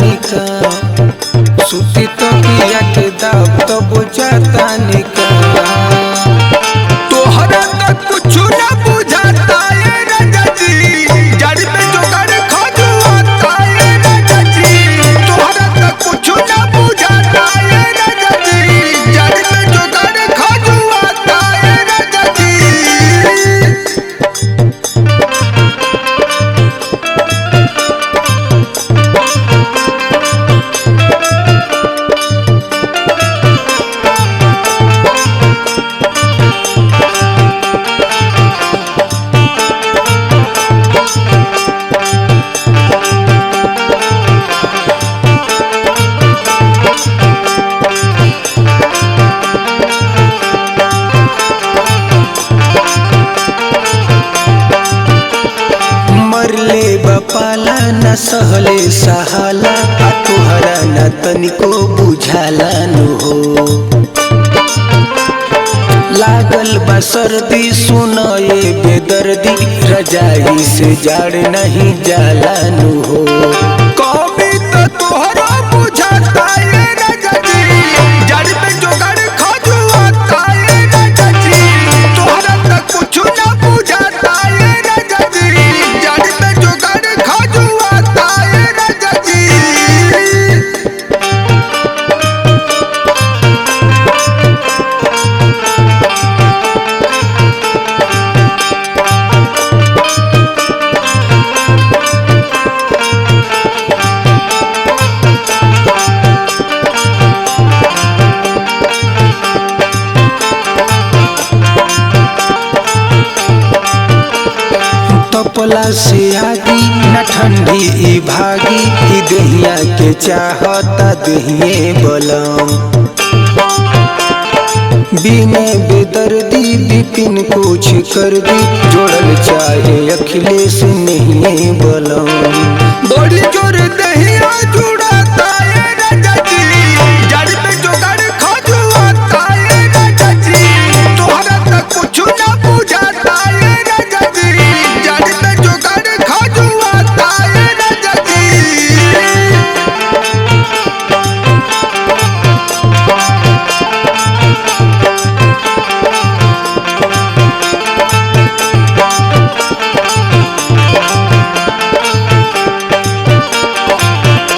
निका सुती तो किया के दाब तो बुझाता निका तोहरा तक कुछ ना बुझाता है राजा जी जड़ में जोगाड़ खजुआता है राजा जी तोहरा तक कुछ ना बुझाता है राजा जी जड़ में जोगाड़ खजुआता है राजा जी। मरले बपाला न सहले सहाला आ तुहरा न तनिको बुझाला नु हो लागल बा सर्दी सुनाए बेदर्दी रजाई से जाड़ नहीं जाला नु हो कभी तो तोहरा बुझाता है राजा जी जड़ में जोगाड़ खजुआता है राजा जी तोहरा तक कुछ ना बुझाता है राजा जी जड़ में जोगाड़ खजुआता है राजा जी। तपला से आगी न ठंडी ई भागी ई दहिया के चाहता दहिए बलम बिने बेदर्दी बिपिन कुछ कर दी जोड़ल चाहे अखिलेश नहीं बलम बड़ी जोर दे